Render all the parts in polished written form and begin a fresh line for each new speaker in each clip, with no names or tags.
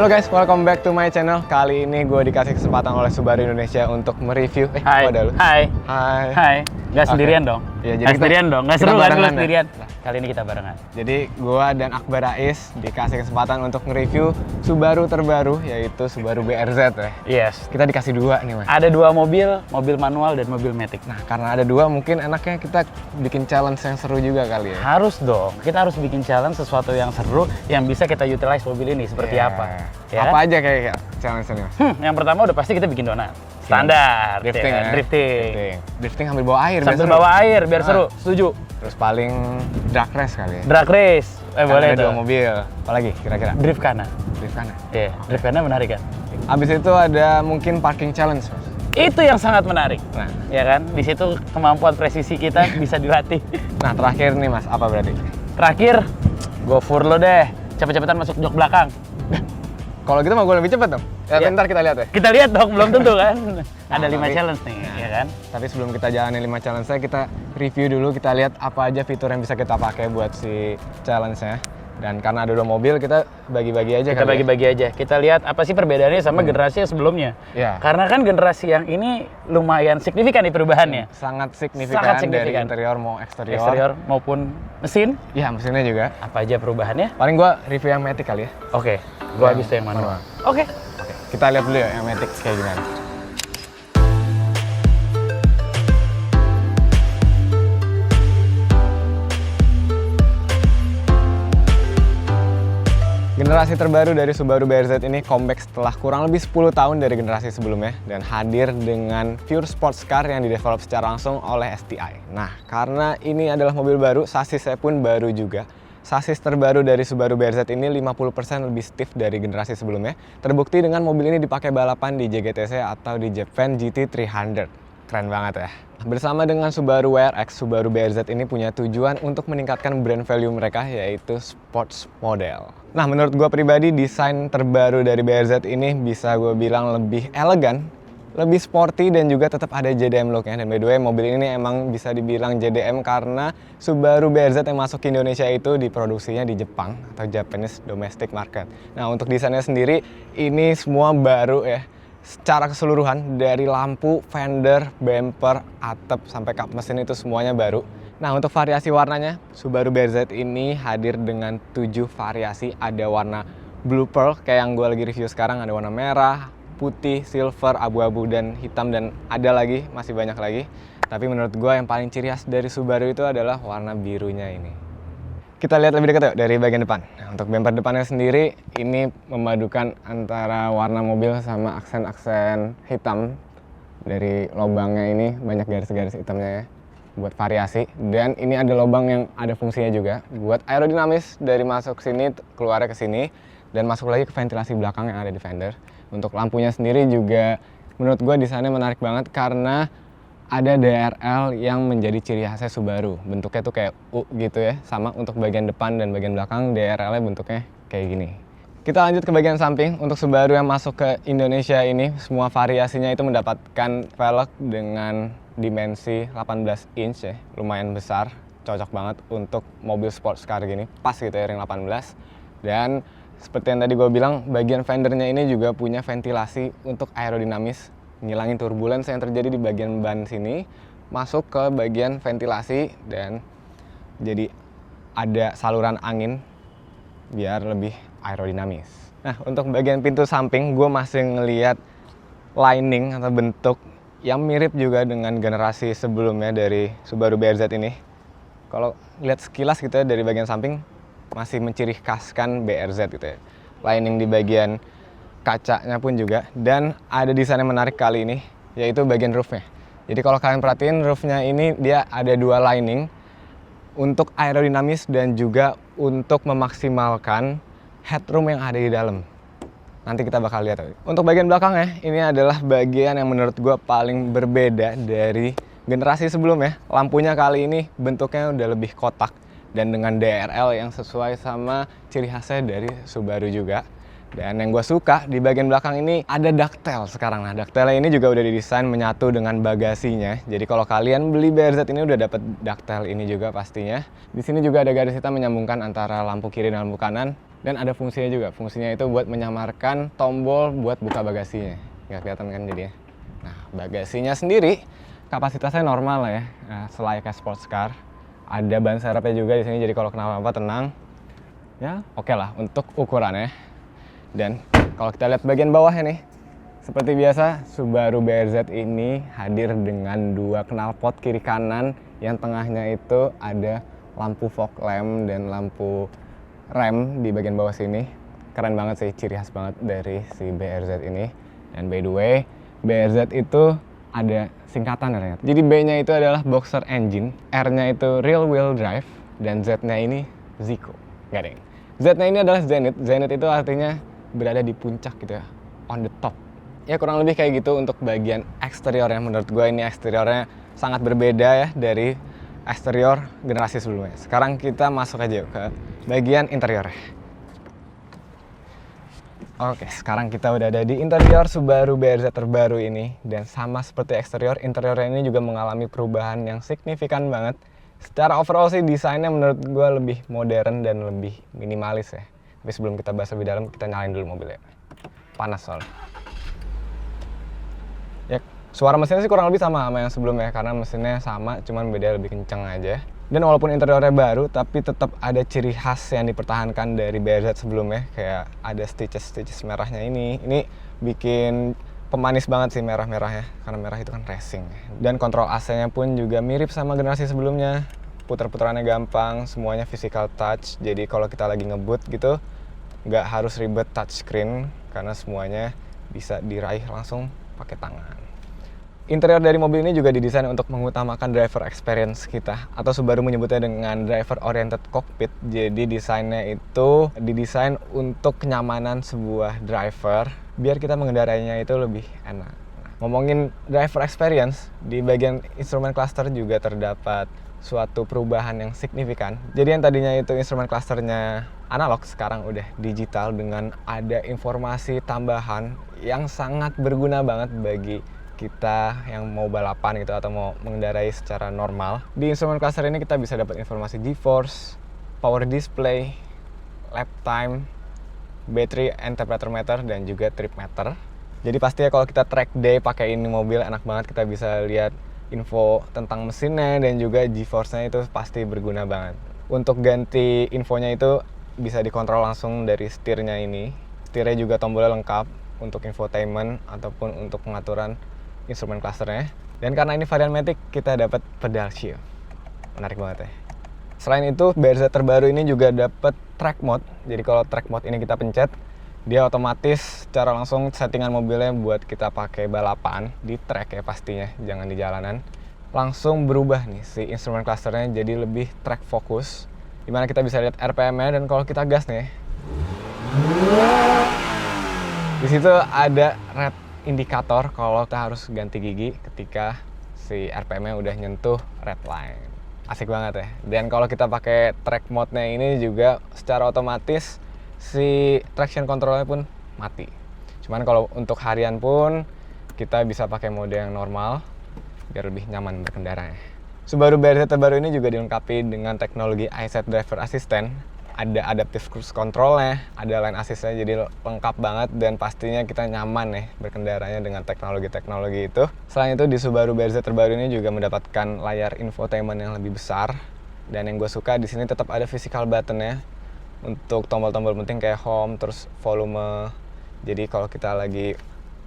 Halo guys, welcome back to my channel. Kali ini gue dikasih kesempatan oleh Subaru Indonesia untuk mereview.
Hai.
Hai.
Nggak sendirian dong.
Ya, jadi
nggak sendirian dong. Nggak seru kan lu sendirian.
Ya?
Kali ini kita barengan.
Jadi gue dan Akbar Rais dikasih kesempatan untuk nge-review Subaru terbaru, yaitu Subaru BRZ ya.
Yes.
Kita dikasih dua nih mas.
Ada dua mobil manual dan mobil matic.
Nah karena ada dua, mungkin enaknya kita bikin challenge yang seru juga kali ya.
Harus dong. Kita harus bikin challenge sesuatu yang seru yang bisa kita utilize mobil ini seperti apa. Ya?
Apa aja kayak challenge-nya mas?
Yang pertama udah pasti kita bikin donat. Standar.
Drifting
ya,
ya?
Drifting.
Drifting sambil bawa air.
Sambil bawa air biar seru. Setuju.
Terus paling drag race kali ya.
Drag race. Boleh
ada
tuh.
dua mobil. Apalagi kira-kira?
Drift kana.
Drift kana.
Iya, drift kana menarik kan?
Abis itu ada mungkin parking challenge mas.
Itu yang sangat menarik.
Nah,
Ya kan? Di situ kemampuan presisi kita bisa dilatih.
nah terakhir nih mas, apa berarti?
Terakhir, go for lo deh. Cepet-cepetan masuk jok belakang.
Kalau gitu mah gue lebih cepet dong. Ya,
Ya.
bentar kita lihat ya.
Kita lihat dong, belum tentu kan. Ada 5
tapi-
challenge nih, ya kan?
Tapi sebelum kita jalanin 5 challenge-nya, kita review dulu, kita lihat apa aja fitur yang bisa kita pakai buat si challenge-nya. Dan karena ada dua mobil, kita bagi-bagi aja
Kita
kali ya.
bagi-bagi aja. Kita lihat apa sih perbedaannya sama generasi yang sebelumnya.
Ya.
Karena kan generasi yang ini lumayan signifikan nih perubahannya.
Sangat signifikan,
Sangat
dari
signifikan.
interior mau eksterior.
Eksterior maupun mesin.
Ya, mesinnya juga.
Apa aja perubahannya?
Paling gue review yang Matic kali ya.
Oke, gua habis tuh yang manual. Oke.
Oke, kita lihat dulu ya yang Matic kayak gimana. Generasi terbaru dari Subaru BRZ ini comeback setelah kurang lebih 10 tahun dari generasi sebelumnya dan hadir dengan pure sports car yang didevelop secara langsung oleh STI. Nah, karena ini adalah mobil baru, sasisnya pun baru juga. Sasis terbaru dari Subaru BRZ ini 50% lebih stiff dari generasi sebelumnya. Terbukti dengan mobil ini dipakai balapan di JGTC atau di Japan GT 300. Keren banget ya. Bersama dengan Subaru WRX, Subaru BRZ ini punya tujuan untuk meningkatkan brand value mereka, yaitu sports model. Nah, menurut gue pribadi, desain terbaru dari BRZ ini bisa gue bilang lebih elegan, lebih sporty, dan juga tetap ada JDM look-nya. Dan by the way, mobil ini emang bisa dibilang JDM karena Subaru BRZ yang masuk ke Indonesia itu diproduksinya di Jepang atau Japanese Domestic Market. Nah, untuk desainnya sendiri, ini semua baru ya. Secara keseluruhan, dari lampu, fender, bumper, atap, sampai kap mesin itu semuanya baru. Nah, untuk variasi warnanya, Subaru BRZ ini hadir dengan 7 variasi. Ada warna blue pearl, kayak yang gue lagi review sekarang, ada warna merah, putih, silver, abu-abu, dan hitam, dan ada lagi, masih banyak lagi. Tapi menurut gue yang paling ciri khas dari Subaru itu adalah warna birunya ini. Kita lihat lebih dekat yuk dari bagian depan. Nah, untuk bumper depannya sendiri, ini memadukan antara warna mobil sama aksen-aksen hitam. Dari lubangnya ini banyak garis-garis hitamnya ya, buat variasi. Dan ini ada lubang yang ada fungsinya juga, buat aerodinamis, dari masuk sini, keluarnya ke sini, dan masuk lagi ke ventilasi belakang yang ada di fender. Untuk lampunya sendiri juga, menurut gue desainnya menarik banget karena ada DRL yang menjadi ciri khasnya Subaru. Bentuknya tuh kayak U gitu ya. Sama untuk bagian depan dan bagian belakang, DRL-nya bentuknya kayak gini. Kita lanjut ke bagian samping. Untuk Subaru yang masuk ke Indonesia ini, semua variasinya itu mendapatkan velg dengan dimensi 18 inch ya. Lumayan besar, cocok banget untuk mobil sports car gini. Pas gitu ya, ring 18. Dan seperti yang tadi gue bilang, bagian fendernya ini juga punya ventilasi untuk aerodinamis, ngilangin turbulence yang terjadi di bagian ban sini, masuk ke bagian ventilasi, dan jadi ada saluran angin biar lebih aerodinamis. Nah, untuk bagian pintu samping, gue masih ngelihat lining atau bentuk yang mirip juga dengan generasi sebelumnya dari Subaru BRZ ini. Kalau lihat sekilas gitu ya, dari bagian samping masih menciri khaskan BRZ gitu ya. Lining di bagian kacanya pun juga, dan ada desain yang menarik kali ini, yaitu bagian roofnya. Jadi kalau kalian perhatiin, roofnya ini dia ada 2 lining untuk aerodinamis dan juga untuk memaksimalkan headroom yang ada di dalam. Nanti kita bakal lihat. Untuk bagian belakangnya, ini adalah bagian yang menurut gue paling berbeda dari generasi sebelumnya. Lampunya kali ini bentuknya udah lebih kotak dan dengan DRL yang sesuai sama ciri khasnya dari Subaru juga. Dan yang gue suka di bagian belakang ini ada ductile sekarang. Nah, ductile ini juga udah didesain menyatu dengan bagasinya. Jadi kalau kalian beli BRZ ini udah dapet ductile ini juga pastinya. Di sini juga ada garis hitam menyambungkan antara lampu kiri dan lampu kanan. Dan ada fungsinya juga, fungsinya itu buat menyamarkan tombol buat buka bagasinya. Nggak kelihatan kan jadinya. Nah, bagasinya sendiri kapasitasnya normal lah ya, selayaknya sports car. Ada ban serepnya juga di sini, jadi kalau kenapa-napa tenang. Ya, oke lah untuk ukurannya. Dan kalau kita lihat bagian bawahnya nih, seperti biasa Subaru BRZ ini hadir dengan dua knalpot kiri kanan, yang tengahnya itu ada lampu fog lamp dan lampu rem di bagian bawah sini. Keren banget sih, ciri khas banget dari si BRZ ini. Dan by the way, BRZ itu ada singkatan ternyata. Jadi B-nya itu adalah Boxer Engine, R-nya itu Real Wheel Drive, dan Z-nya ini Zico. Gak deng. Z-nya ini adalah Zenith. Zenith itu artinya berada di puncak gitu ya, on the top. Ya kurang lebih kayak gitu untuk bagian eksteriornya. Menurut gue ini eksteriornya sangat berbeda ya dari eksterior generasi sebelumnya. Sekarang kita masuk aja ke bagian interiornya. Oke, sekarang kita udah ada di interior Subaru BRZ terbaru ini. Dan sama seperti eksterior, interiornya ini juga mengalami perubahan yang signifikan banget. Secara overall sih desainnya menurut gue lebih modern dan lebih minimalis ya. Tapi sebelum kita bahas lebih dalam, kita nyalain dulu mobilnya. Panas soalnya. Ya, suara mesinnya sih kurang lebih sama yang sebelumnya, karena mesinnya sama, cuman beda lebih kenceng aja. Dan walaupun interiornya baru, tapi tetap ada ciri khas yang dipertahankan dari BRZ sebelumnya. Kayak ada stitches merahnya ini. Ini bikin pemanis banget sih merah-merahnya, karena merah itu kan racing. Dan kontrol AC-nya pun juga mirip sama generasi sebelumnya. Putar-putarannya gampang, semuanya physical touch. Jadi kalau kita lagi ngebut gitu, nggak harus ribet touchscreen, karena semuanya bisa diraih langsung pakai tangan. Interior dari mobil ini juga didesain untuk mengutamakan driver experience kita, atau Subaru menyebutnya dengan driver oriented cockpit. Jadi desainnya itu didesain untuk kenyamanan sebuah driver, biar kita mengendarainya itu lebih enak. Ngomongin driver experience, di bagian instrumen cluster juga terdapat suatu perubahan yang signifikan. Jadi yang tadinya itu instrumen clusternya analog, sekarang udah digital dengan ada informasi tambahan yang sangat berguna banget bagi kita yang mau balapan gitu atau mau mengendarai secara normal. Di instrumen cluster ini kita bisa dapat informasi G-force, power display, lap time, battery and temperature meter, dan juga trip meter. Jadi pasti ya kalau kita track day pakai ini mobil enak banget, kita bisa lihat info tentang mesinnya dan juga G-force-nya itu pasti berguna banget. Untuk ganti infonya itu bisa dikontrol langsung dari setirnya ini. Setirnya juga tombolnya lengkap untuk infotainment ataupun untuk pengaturan instrumen clusternya. Dan karena ini varian Matic, kita dapat pedal shift. Menarik banget ya. Selain itu, BRZ terbaru ini juga dapat track mode. Jadi kalau track mode ini kita pencet, dia otomatis secara langsung settingan mobilnya buat kita pakai balapan di track ya pastinya, jangan di jalanan. Langsung berubah nih si instrumen clusternya jadi lebih track fokus, dimana kita bisa lihat RPM-nya. Dan kalau kita gas nih, di situ ada red indikator kalau kita harus ganti gigi ketika si RPM-nya udah nyentuh red line. Asik banget ya. Dan kalau kita pakai track mode-nya ini juga secara otomatis si traction control-nya pun mati. Cuman kalau untuk harian pun kita bisa pakai mode yang normal biar lebih nyaman berkendara. Subaru BRZ terbaru ini juga dilengkapi dengan teknologi iSet Driver Assistant. Ada adaptive cruise control-nya, ada lane assist-nya, jadi lengkap banget dan pastinya kita nyaman nih berkendaranya dengan teknologi-teknologi itu. Selain itu di Subaru BRZ terbaru ini juga mendapatkan layar infotainment yang lebih besar. Dan yang gue suka di sini tetap ada physical button-nya untuk tombol-tombol penting kayak home, terus volume. Jadi kalau kita lagi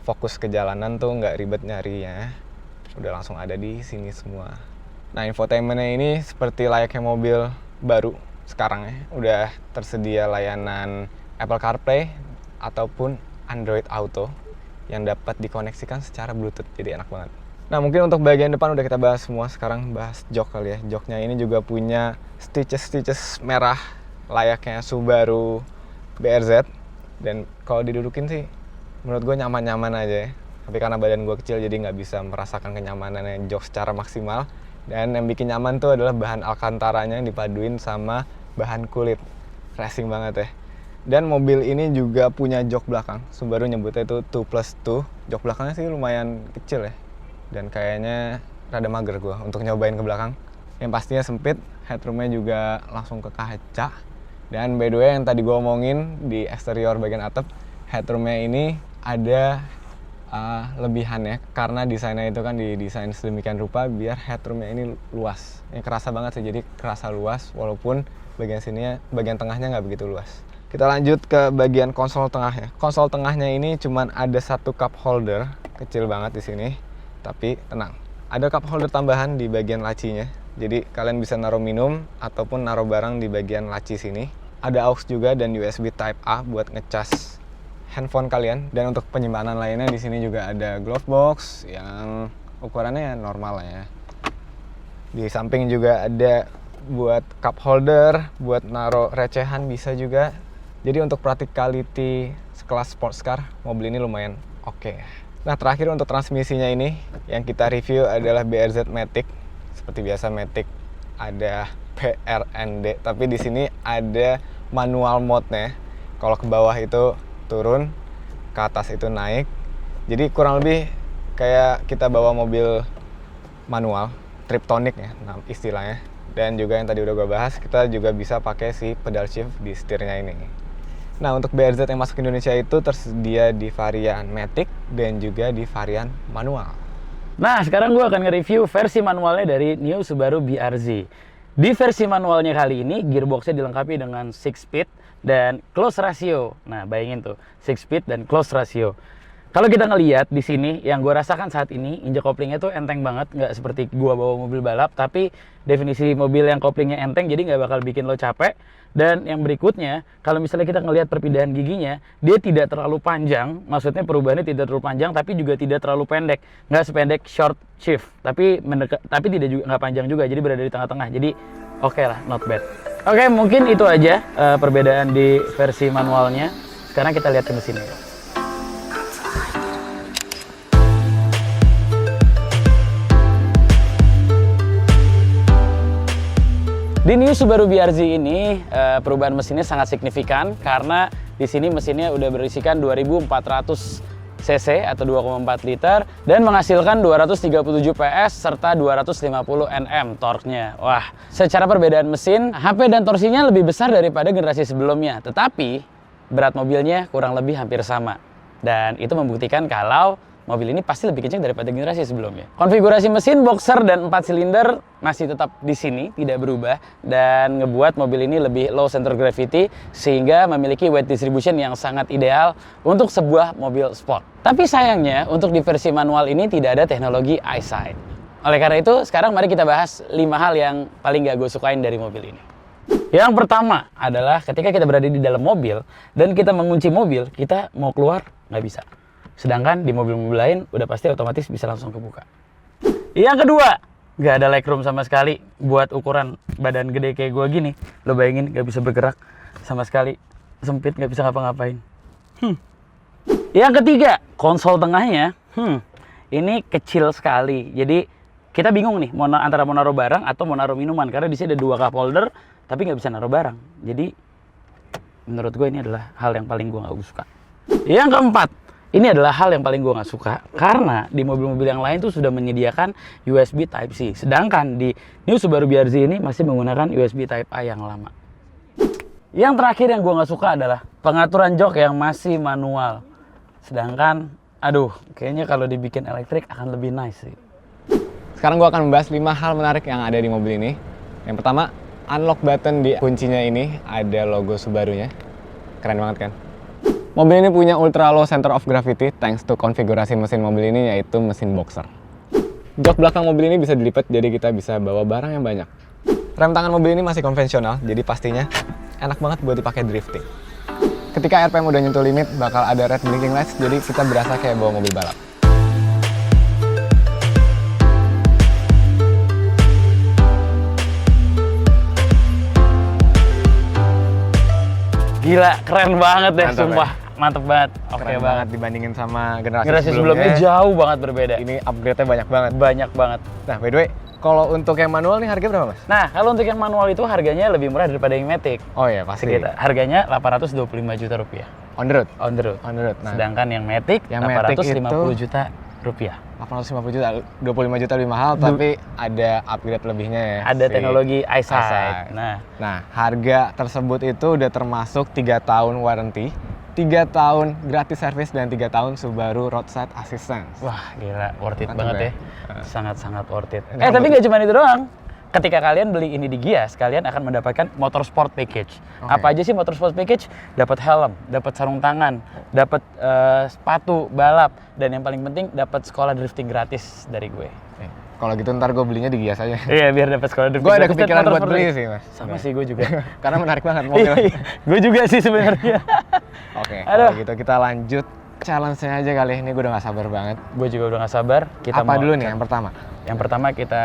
fokus ke jalanan tuh nggak ribet nyarinya, udah langsung ada di sini semua. Nah, infotainment-nya ini seperti layaknya mobil baru sekarang ya, udah tersedia layanan Apple CarPlay ataupun Android Auto yang dapat dikoneksikan secara Bluetooth, jadi enak banget. Nah, mungkin untuk bagian depan udah kita bahas semua, sekarang bahas jok kali ya. Joknya ini juga punya stitches merah layaknya Subaru BRZ, dan kalau didudukin sih menurut gue nyaman-nyaman aja ya. Tapi karena badan gue kecil jadi nggak bisa merasakan kenyamanannya jok secara maksimal. Dan yang bikin nyaman tuh adalah bahan alkantaranya yang dipaduin sama bahan kulit. Racing banget ya. Dan mobil ini juga punya jok belakang. Subaru nyebutnya itu 2+2. Jok belakangnya sih lumayan kecil ya. Dan kayaknya rada mager gue untuk nyobain ke belakang. Yang pastinya sempit, headroomnya juga langsung ke kaca. Dan by the way yang tadi gue omongin di eksterior bagian atap, headroomnya ini ada lebihannya karena desainnya itu kan didesain sedemikian rupa biar headroomnya ini luas. Ini kerasa banget sih, jadi kerasa luas walaupun bagian sininya, bagian tengahnya nggak begitu luas. Kita lanjut ke bagian konsol tengahnya. Konsol tengahnya ini cuman ada satu cup holder kecil banget di sini, tapi tenang, ada cup holder tambahan di bagian lacinya. Jadi kalian bisa naruh minum ataupun naruh barang di bagian laci sini. Ada aux juga dan USB Type A buat ngecas handphone kalian. Dan untuk penyimpanan lainnya di sini juga ada glove box yang ukurannya ya normal lah ya. Di samping juga ada buat cup holder, buat naruh recehan bisa juga. Jadi untuk practicality sekelas sports car, mobil ini lumayan oke. Nah terakhir untuk transmisinya ini yang kita review adalah BRZ Matic. Seperti biasa Matic ada PRND, tapi di sini ada manual mode-nya. Kalau ke bawah itu turun, ke atas itu naik. Jadi kurang lebih kayak kita bawa mobil manual, triptonic ya istilahnya. Dan juga yang tadi udah gue bahas, kita juga bisa pakai si pedal shift di setirnya ini. Nah untuk BRZ yang masuk ke Indonesia itu tersedia di varian Matic dan juga di varian manual.
Nah, sekarang gue akan nge-review versi manualnya dari New Subaru BRZ. Di versi manualnya kali ini, gearboxnya dilengkapi dengan 6-speed dan close ratio. Nah, bayangin tuh, 6-speed dan close ratio. Kalau kita ngelihat di sini, yang gue rasakan saat ini, injek koplingnya tuh enteng banget, nggak seperti gue bawa mobil balap, tapi definisi mobil yang koplingnya enteng, jadi nggak bakal bikin lo capek. Dan yang berikutnya, kalau misalnya kita ngelihat perpindahan giginya, dia tidak terlalu panjang, maksudnya perubahannya tidak terlalu panjang, tapi juga tidak terlalu pendek. Nggak sependek short shift, tapi tidak juga nggak panjang juga, jadi berada di tengah-tengah. Jadi oke lah, not bad. Oke, mungkin itu aja perbedaan di versi manualnya. Sekarang kita lihat ke mesinnya. Di New Subaru BRZ ini perubahan mesinnya sangat signifikan karena di sini mesinnya udah berisikan 2400 cc atau 2,4 liter dan menghasilkan 237 PS serta 250 Nm torque-nya. Wah, secara perbedaan mesin, HP dan torsinya lebih besar daripada generasi sebelumnya, tetapi berat mobilnya kurang lebih hampir sama. Dan itu membuktikan kalau mobil ini pasti lebih kencang daripada generasi sebelumnya. Konfigurasi mesin boxer dan 4 silinder masih tetap di sini, tidak berubah, dan ngebuat mobil ini lebih low center gravity sehingga memiliki weight distribution yang sangat ideal untuk sebuah mobil sport. Tapi sayangnya untuk di versi manual ini tidak ada teknologi EyeSight. Oleh karena itu, sekarang mari kita bahas 5 hal yang paling gak gue sukain dari mobil ini. Yang pertama adalah ketika kita berada di dalam mobil dan kita mengunci mobil, kita mau keluar nggak bisa. Sedangkan di mobil-mobil lain udah pasti otomatis bisa langsung kebuka. Yang kedua, nggak ada legroom sama sekali. Buat ukuran badan gede kayak gue gini, lo bayangin nggak bisa bergerak sama sekali. Sempit, nggak bisa ngapa-ngapain. Yang ketiga, konsol tengahnya, ini kecil sekali. Jadi kita bingung nih, antara mau naruh barang atau mau naruh minuman. Karena di sini ada 2 cup holder, tapi nggak bisa naruh barang. Jadi menurut gue ini adalah hal yang paling gue nggak suka. Yang keempat, ini adalah hal yang paling gue nggak suka karena di mobil-mobil yang lain tuh sudah menyediakan USB Type-C. Sedangkan di New Subaru BRZ ini masih menggunakan USB Type-A yang lama. Yang terakhir yang gue nggak suka adalah pengaturan jok yang masih manual. Sedangkan, aduh, kayaknya kalau dibikin elektrik akan lebih nice sih.
Sekarang gue akan membahas 5 hal menarik yang ada di mobil ini. Yang pertama, unlock button di kuncinya ini ada logo Subarunya. Keren banget kan? Mobil ini punya ultra low center of gravity thanks to konfigurasi mesin mobil ini yaitu mesin boxer. Jok belakang mobil ini bisa dilipat jadi kita bisa bawa barang yang banyak. Rem tangan mobil ini masih konvensional jadi pastinya enak banget buat dipakai drifting. Ketika RPM udah nyentuh limit bakal ada red blinking lights jadi kita berasa kayak bawa mobil balap.
Gila, keren banget deh,
Mantap,
sumpah.
ya?
Mantep banget,
Keren banget dibandingin sama
Generasi sebelumnya jauh banget berbeda.
Ini upgrade-nya banyak banget.
Banyak banget.
Nah, by the way, kalau untuk yang manual nih harga berapa, Mas?
Nah, kalau untuk yang manual itu harganya lebih murah daripada yang Matic.
Oh iya, pasti.
Sekitar harganya 825 juta rupiah.
On the road.
On the road.
On the road. Nah,
Sedangkan yang Matic
yang Matic
850
itu
juta rupiah.
850 juta, 25 juta lebih mahal, tapi ada upgrade lebihnya ya.
Ada
si
teknologi EyeSight.
EyeSight.
Nah,
Harga tersebut itu udah termasuk 3 tahun warranty, 3 tahun gratis service, dan 3 tahun Subaru Roadside Assistance.
wah gila, worth it
Mantap
banget ya.
ya.
Sangat-sangat worth it.
Nah,
Tapi nggak cuma itu doang. Ketika kalian beli ini di Gias, kalian akan mendapatkan motorsport package.
Oke.
Apa aja sih motorsport package? Dapat helm, dapat sarung tangan, dapat sepatu balap, dan yang paling penting dapat sekolah drifting gratis dari gue.
Kalau gitu ntar gue belinya di Gias aja.
Iya, biar dapat sekolah drifting
Gue ada
gratis dan
kepikiran buat
motorsport
beli
package.
sih mas.
Sama sih gue juga.
Karena menarik banget mobilnya.
Gue juga sih sebenarnya.
Oke,
Aduh.
kalau gitu kita lanjut challenge-nya aja kali ini. Gue udah gak sabar banget.
Gue juga udah gak sabar. Kita
Apa
mau
dulu nih yang pertama?
Yang pertama kita